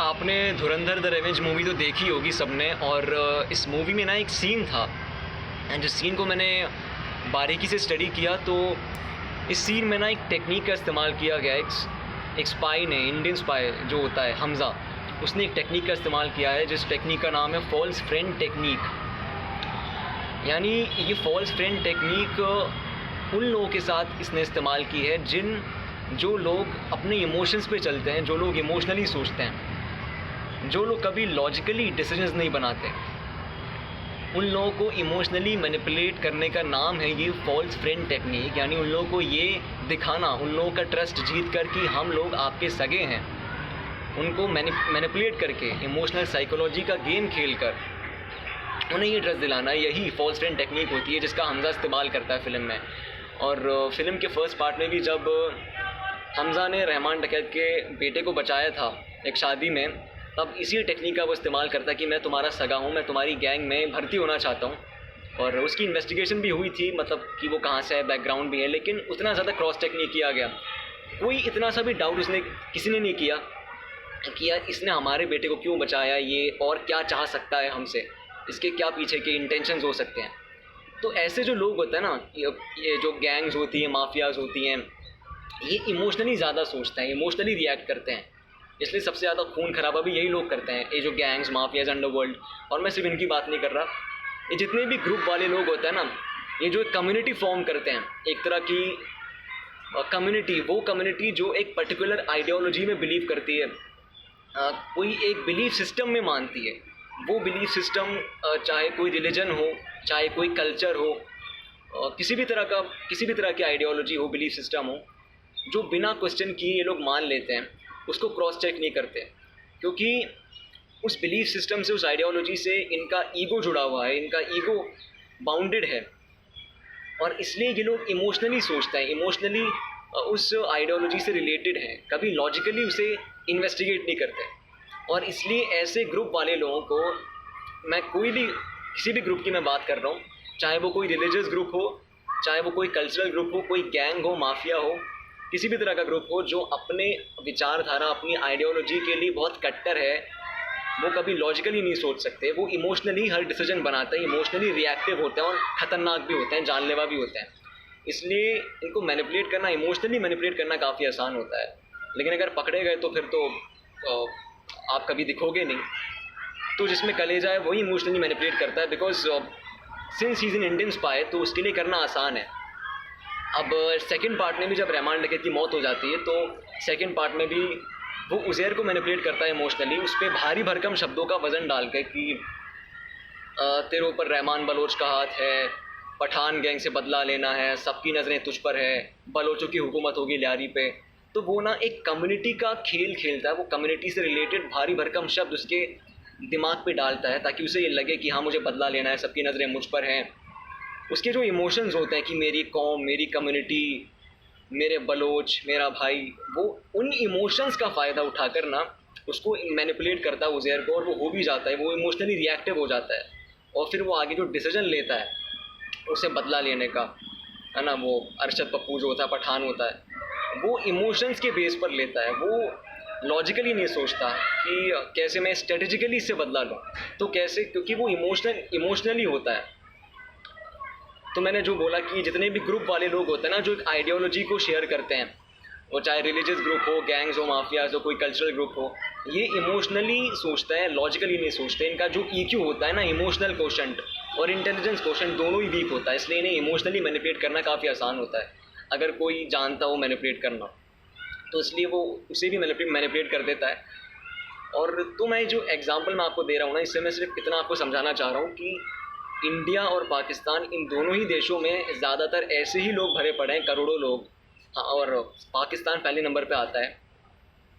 आपने धुरंधर the revenge movie तो देखी होगी सबने। और इस मूवी में ना एक सीन था, एंड जिस सीन को मैंने बारीकी से स्टडी किया तो इस सीन में ना एक टेक्निक का इस्तेमाल किया गया। एक स्पाई ने, इंडियन स्पाई जो होता है हमज़ा, उसने एक टेक्निक का इस्तेमाल किया है जिस टेक्निक का नाम है फॉल्स फ्रेंड टेक्निक। यानी ये फॉल्स फ्रेंड टेक्निक उन लोगों के साथ इसने इस्तेमाल की है जो लोग अपने इमोशंस पे चलते हैं, जो लोग इमोशनली सोचते हैं, जो लोग कभी लॉजिकली डिसीजंस नहीं बनाते। उन लोगों को इमोशनली मैनिपुलेट करने का नाम है ये फॉल्स फ्रेंड टेक्निक। यानी उन लोगों को ये दिखाना, उन लोगों का ट्रस्ट जीत कर कि हम लोग आपके सगे हैं, उनको मैनिपुलेट करके इमोशनल साइकोलॉजी का गेम खेल कर उन्हें ये ट्रस्ट दिलाना, यही फॉल्स फ्रेंड टेक्निक होती है जिसका हमज़ा इस्तेमाल करता है फ़िल्म में। और फिल्म के फर्स्ट पार्ट में भी जब हमज़ा ने रहमान डकैत के बेटे को बचाया था एक शादी में, तब इसी टेक्निक का वो इस्तेमाल करता है कि मैं तुम्हारा सगा हूँ, मैं तुम्हारी गैंग में भर्ती होना चाहता हूँ। और उसकी इन्वेस्टिगेशन भी हुई थी, मतलब कि वो कहाँ से है, बैकग्राउंड भी है, लेकिन उतना ज़्यादा क्रॉस चेक नहीं किया गया। कोई इतना सा भी डाउट किसी ने नहीं किया कि यार इसने हमारे बेटे को क्यों बचाया, ये और क्या चाह सकता है हमसे, इसके क्या पीछे के इंटेंशंस हो सकते हैं। तो ऐसे जो लोग होते हैं ना, ये जो गैंग्स होती हैं, माफियाज़ होती हैं, ये इमोशनली ज़्यादा सोचते हैं, इमोशनली रिएक्ट करते हैं। इसलिए सबसे ज़्यादा खून खराबा भी यही लोग करते हैं, ये जो गैंग्स, माफियाज़, अंडरवर्ल्ड। और मैं सिर्फ इनकी बात नहीं कर रहा, ये जितने भी ग्रुप वाले लोग होते हैं ना, ये जो एक कम्युनिटी फॉर्म करते हैं, एक तरह की कम्युनिटी, वो कम्युनिटी जो एक पर्टिकुलर आइडियोलॉजी में बिलीव करती है, कोई एक बिलीफ सिस्टम में मानती है। वो बिलीफ सिस्टम चाहे कोई रिलीजन हो, चाहे कोई कल्चर हो, किसी भी तरह की आइडियोलॉजी हो, बिलीफ सिस्टम हो, जो बिना क्वेश्चन किए ये लोग मान लेते हैं, उसको क्रॉस चेक नहीं करते, क्योंकि उस बिलीफ सिस्टम से, उस आइडियोलॉजी से इनका ईगो जुड़ा हुआ है, इनका ईगो बाउंडेड है। और इसलिए ये लोग इमोशनली सोचते हैं, इमोशनली उस आइडियोलॉजी से रिलेटेड हैं, कभी लॉजिकली उसे इन्वेस्टिगेट नहीं करते। और इसलिए ऐसे ग्रुप वाले लोगों को, मैं किसी भी ग्रुप की मैं बात कर रहा हूँ, चाहे वो कोई रिलीजियस ग्रुप हो, चाहे वो कोई कल्चरल ग्रुप हो, कोई गैंग हो, माफिया हो, किसी भी तरह का ग्रुप हो जो अपने विचारधारा, अपनी आइडियोलॉजी के लिए बहुत कट्टर है, वो कभी लॉजिकली नहीं सोच सकते, वो इमोशनली हर डिसीजन बनाते हैं, इमोशनली रिएक्टिव होते हैं और ख़तरनाक भी होते हैं, जानलेवा भी होते हैं। इसलिए इनको मैनिपुलेट करना, इमोशनली मैनिपुलेट करना काफ़ी आसान होता है। लेकिन अगर पकड़े गए तो फिर तो आप कभी दिखोगे नहीं। तो जिसमें कलेजा है वही इमोशनली मैनिपुलेट करता है, because since he is an Indian spy, तो उसके लिए करना आसान है। अब सेकंड पार्ट में भी जब रहमान डकैत की मौत हो जाती है, तो सेकंड पार्ट में भी वो उज़ैर को मैनिपुलेट करता है इमोशनली, उस पर भारी भरकम शब्दों का वज़न डाल के कि तेरे ऊपर रहमान बलोच का हाथ है, पठान गैंग से बदला लेना है, सबकी नज़रें तुझ पर है, बलोचों की हुकूमत होगी लियारी पे। तो वो ना एक कम्युनिटी का खेल खेलता है, वो कम्युनिटी से रिलेटेड भारी भरकम शब्द उसके दिमाग पे डालता है ताकि उसे ये लगे कि हाँ मुझे बदला लेना है, सबकी नज़रें मुझ पर हैं। उसके जो इमोशंस होते हैं कि मेरी कौम, मेरी कम्युनिटी, मेरे बलोच, मेरा भाई, वो उन इमोशंस का फ़ायदा उठाकर ना उसको मैनिपुलेट करता है उज़ैर को, और वो हो भी जाता है, वो इमोशनली रिएक्टिव हो जाता है। और फिर वो आगे जो डिसीजन लेता है उसे बदला लेने का, है ना, वो अरशद पप्पू जो होता है, पठान होता है, वो इमोशंस के बेस पर लेता है। वो लॉजिकली नहीं सोचता कि कैसे मैं स्ट्रेटेजिकली इससे बदला लूँ, तो कैसे, क्योंकि वो इमोशनली होता है। तो मैंने जो बोला कि जितने भी ग्रुप वाले लोग होते हैं ना, जो एक आइडियोलॉजी को शेयर करते हैं, वो चाहे रिलीजियस ग्रुप हो, गैंग्स हो, माफियाज हो, कोई कल्चरल ग्रुप हो, ये इमोशनली सोचते हैं, लॉजिकली नहीं सोचते। इनका जो EQ होता है ना, इमोशनल कोशेंट और इंटेलिजेंस कोशेंट, दोनों ही वीक होता है, इसलिए इन्हें इमोशनली मैनिपुलेट करना काफ़ी आसान होता है। अगर कोई जानता हो मैनिपुलेट करना, तो इसलिए वो उसे भी मैनिपुलेट कर देता है। और तो मैं जो एग्जांपल मैं आपको दे रहा हूँ ना, इससे मैं सिर्फ इतना आपको समझाना चाह रहा हूँ कि इंडिया और पाकिस्तान, इन दोनों ही देशों में ज़्यादातर ऐसे ही लोग भरे पड़े हैं, करोड़ों लोग। हाँ, और पाकिस्तान पहले नंबर पे आता है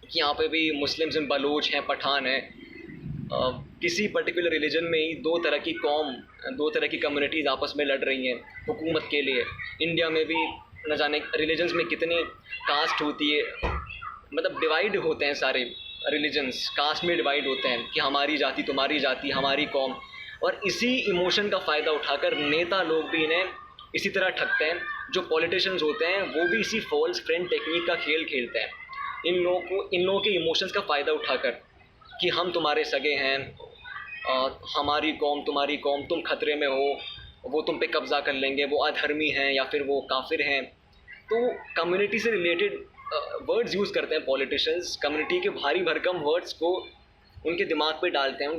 कि यहाँ पे भी मुस्लिम्स हैं, बलोच हैं, पठान हैं। किसी पर्टिकुलर रिलीजन में ही दो तरह की कौम, दो तरह की कम्युनिटीज़ आपस में लड़ रही हैं हुकूमत के लिए। इंडिया में भी न जाने रिलीजन्स में कितनी कास्ट होती है, मतलब डिवाइड होते हैं सारे रिलीजन्स, कास्ट में डिवाइड होते हैं कि हमारी जाति, तुम्हारी जाति, हमारी कौम। और इसी इमोशन का फ़ायदा उठाकर नेता लोग भी इन्हें इसी तरह ठगते हैं। जो पॉलिटिशियंस होते हैं वो भी इसी फॉल्स फ्रेंड टेक्निक का खेल खेलते हैं, इन लोगों के इमोशंस का फ़ायदा उठाकर। कि हम तुम्हारे सगे हैं, हमारी कौम तुम खतरे में हो, वो तुम पे कब्ज़ा कर लेंगे, वो अधर्मी हैं या फिर वो काफिर हैं। तो कम्युनिटी से रिलेटेड वर्ड्स यूज़ करते हैं पॉलिटिशियंस, कम्युनिटी के भारी भरकम वर्ड्स को उनके दिमाग पे डालते हैं,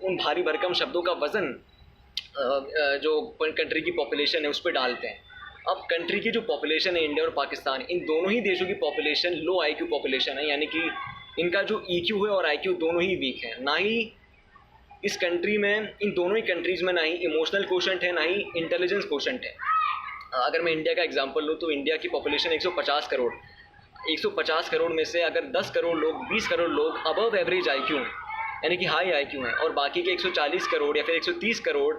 उन भारी भरकम शब्दों का वज़न जो कंट्री की पॉपुलेशन है उस पर डालते हैं। अब कंट्री की जो पॉपुलेशन है, इंडिया और पाकिस्तान, इन दोनों ही देशों की पॉपुलेशन लो आईक्यू पॉपुलेशन है, यानी कि इनका जो ईक्यू है और आईक्यू दोनों ही वीक है। ना ही इस कंट्री में, इन दोनों ही कंट्रीज़ में ना ही इमोशनल कोशेंट है, ना ही इंटेलिजेंस कोशेंट है। अगर मैं इंडिया का एग्जांपल लूँ तो इंडिया की पॉपुलेशन 150 करोड़, 150 करोड़ में से अगर 10 करोड़ लोग, 20 करोड़ लोग अबव एवरेज आईक्यू हैं, यानी कि हाई आईक्यू हैं, और बाकी के 140 करोड़ या फिर 130 करोड़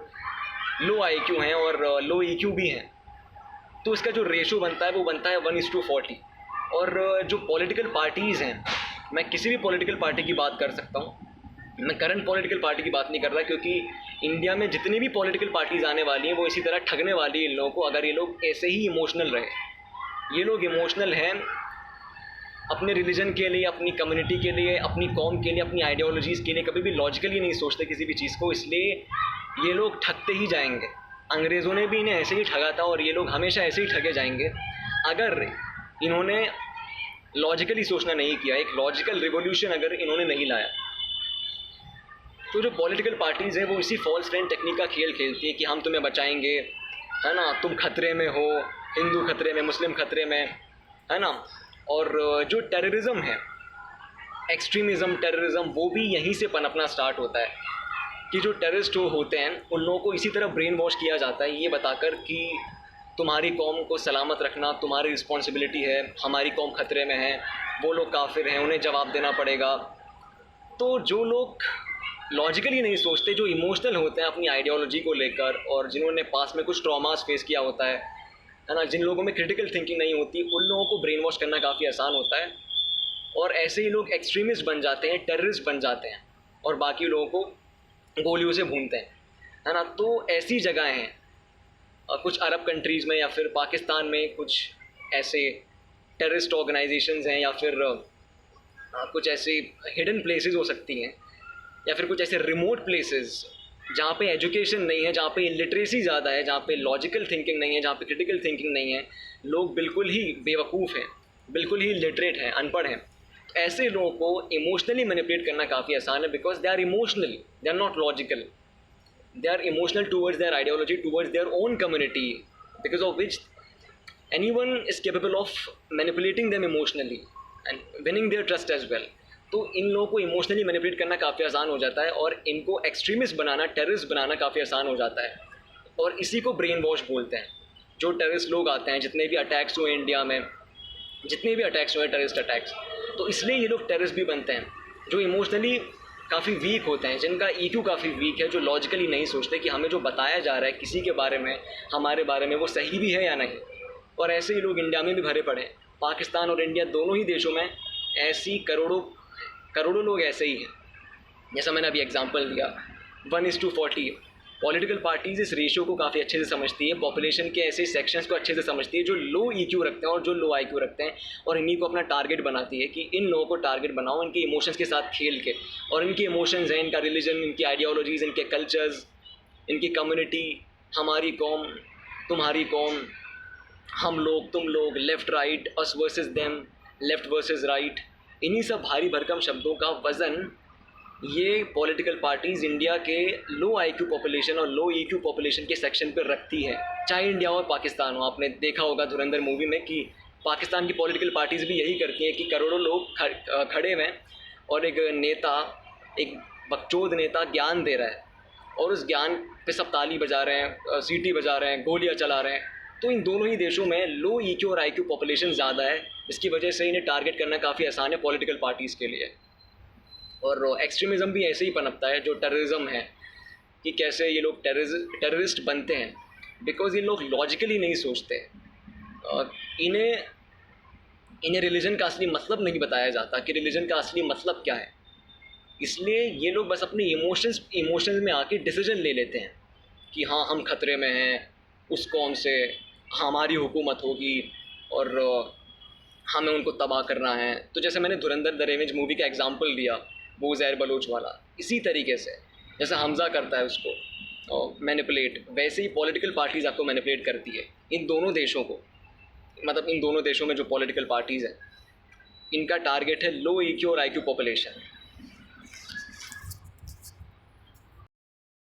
लो आईक्यू हैं और लो ईक्यू भी हैं, तो इसका जो रेशो बनता है वो बनता है 1:40। और जो पॉलिटिकल पार्टीज़ हैं, मैं किसी भी पॉलिटिकल पार्टी की बात कर सकता हूँ, मैं करंट पॉलिटिकल पार्टी की बात नहीं कर रहा, क्योंकि इंडिया में जितनी भी पॉलिटिकल पार्टीज़ आने वाली हैं वो इसी तरह ठगने वाली है इन लोगों को, अगर ये लोग ऐसे ही इमोशनल रहे। ये लोग इमोशनल हैं अपने रिलीजन के लिए, अपनी कम्युनिटी के लिए, अपनी कौम के लिए, अपनी आइडियोलॉजीज़ के लिए, कभी भी लॉजिकली नहीं सोचते किसी भी चीज़ को, इसलिए ये लोग ठगते ही जाएंगे। अंग्रेज़ों ने भी इन्हें ऐसे ही ठगा था और ये लोग हमेशा ऐसे ही ठगे जाएंगे अगर इन्होंने लॉजिकली सोचना नहीं किया, एक लॉजिकल रिवोल्यूशन अगर इन्होंने नहीं लाया। तो जो पॉलिटिकल पार्टीज़ हैं वो इसी फॉल्स फ्रेंड टेक्निक का खेल खेलती है कि हम तुम्हें बचाएंगे, है ना, तुम खतरे में हो, हिंदू खतरे में, मुस्लिम खतरे में, है ना। और जो टेररिज्म है, एक्सट्रीमिज़म, टेररिज्म, वो भी यहीं से पनपना स्टार्ट होता है कि जो टेररिस्ट होते हैं उन लोगों को इसी तरह ब्रेन वॉश किया जाता है, ये बताकर कि तुम्हारी कौम को सलामत रखना तुम्हारी रिस्पॉन्सिबिलिटी है, हमारी कौम खतरे में है, वो लोग काफिर हैं, उन्हें जवाब देना पड़ेगा। तो जो लोग लॉजिकली नहीं सोचते, जो इमोशनल होते हैं अपनी आइडियोलॉजी को लेकर, और जिन्होंने पास में कुछ ट्रॉमास फेस किया होता है ना, जिन लोगों में क्रिटिकल थिंकिंग नहीं होती, उन लोगों को ब्रेन वॉश करना काफ़ी आसान होता है, और ऐसे ही लोग एक्सट्रीमिस्ट बन जाते हैं, टेररिस्ट बन जाते हैं, और बाकी लोगों को गोलियों से भूनते हैं, है ना। तो ऐसी जगह हैं कुछ अरब कंट्रीज़ में या फिर पाकिस्तान में कुछ ऐसे टेररिस्ट ऑर्गेनाइजेशंस हैं, या फिर कुछ ऐसे हिडन प्लेसेस हो सकती हैं, या फिर कुछ ऐसे रिमोट प्लेसेस जहाँ पे एजुकेशन नहीं है, जहाँ पे इलिटरेसी ज़्यादा है, जहाँ पे लॉजिकल थिंकिंग नहीं है, जहाँ पे क्रिटिकल थिंकिंग नहीं है, लोग बिल्कुल ही बेवकूफ़ हैं, बिल्कुल ही लिटरेट हैं, अनपढ़ हैं। तो ऐसे लोगों को इमोशनली मैनिपुलेट करना काफ़ी आसान है, because they are emotional, they are not logical, they are emotional towards their ideology, towards their own community, because of which anyone is capable of manipulating them emotionally and winning their trust as well। तो इन लोगों को emotionally manipulate करना काफ़ी आसान हो जाता है, और इनको एक्सट्रीमिस्ट बनाना, टेररिस्ट बनाना काफ़ी आसान हो जाता है, और इसी को ब्रेन वॉश बोलते हैं। जो टेररिस्ट लोग आते हैं, जितने भी अटैक्स हुए इंडिया में, जितने भी अटैक्स हुए टेररिस्ट अटैक्स, तो इसलिए ये लोग टेररिस्ट भी बनते हैं, जो इमोशनली काफ़ी वीक होते हैं, जिनका ईक्यू काफ़ी वीक है, जो लॉजिकली नहीं सोचते कि हमें जो बताया जा रहा है किसी के बारे में, हमारे बारे में, वो सही भी है या नहीं। और ऐसे ही लोग इंडिया में भी भरे पड़े हैं, पाकिस्तान और इंडिया दोनों ही देशों में ऐसी करोड़ों लोग ऐसे ही हैं। जैसा मैंने अभी एग्जांपल दिया 1:40। पॉलिटिकल पार्टीज़ इस रेशियो को काफ़ी अच्छे से समझती है, पॉपुलेशन के ऐसे सेक्शंस को अच्छे से समझती है जो लो ईक्यू रखते हैं और जो लो आईक्यू रखते हैं, और इन्हीं को अपना टारगेट बनाती है कि इन लोगों को टारगेट बनाओ, इनके इमोशंस के साथ खेल के। और इनके इमोशंस हैं, इनका रिलीजन, इनकी आइडियोलॉजीज़, इनके कल्चर्स, इनकी कम्युनिटी, हमारी कौम, तुम्हारी कौम, हम लोग, तुम लोग, left right, us versus them, left versus right, इन्हीं सब भारी भरकम शब्दों का वज़न ये पॉलिटिकल पार्टीज़ इंडिया के लो आईक्यू पॉपुलेशन और लो ईक्यू पॉपुलेशन के सेक्शन पर रखती है, चाहे इंडिया और पाकिस्तान हो। आपने देखा होगा धुरंधर मूवी में कि पाकिस्तान की पॉलिटिकल पार्टीज़ भी यही करती हैं कि करोड़ों लोग खड़े हुए हैं और एक नेता, एक बकचोद नेता ज्ञान दे रहा है, और उस ज्ञान पे सब ताली बजा रहे हैं, सीटी बजा रहे हैं, गोलियाँ चला रहे हैं। तो इन दोनों ही देशों में लो ईक्यू और आईक्यू पॉपुलेशन ज़्यादा है, इसकी वजह से इन्हें टारगेट करना काफ़ी आसान है पॉलिटिकल पार्टीज़ के लिए। और एक्सट्रीमिज़म भी ऐसे ही पनपता है, जो टेररिज्म है, कि कैसे ये लोग टेररिस्ट बनते हैं, बिकॉज ये लोग लॉजिकली नहीं सोचते। इन्हें रिलीजन का असली मतलब नहीं बताया जाता कि रिलीजन का असली मतलब क्या है, इसलिए ये लोग बस अपने इमोशंस में आके डिसीजन ले लेते हैं कि हाँ हम खतरे में हैं, उस कौम से हमारी हुकूमत होगी और हमें उनको तबाह करना है। तो जैसे मैंने धुरंधर द रेवेंज मूवी का एग्जांपल दिया वो ज़ैर बलोच वाला, इसी तरीके से जैसे हमज़ा करता है उसको मैनिपुलेट, वैसे ही पॉलिटिकल पार्टीज़ आपको मैनिपुलेट करती है। इन दोनों देशों को, मतलब इन दोनों देशों में जो पॉलिटिकल पार्टीज़ हैं, इनका टारगेट है लो EQ और IQ पॉपुलेशन।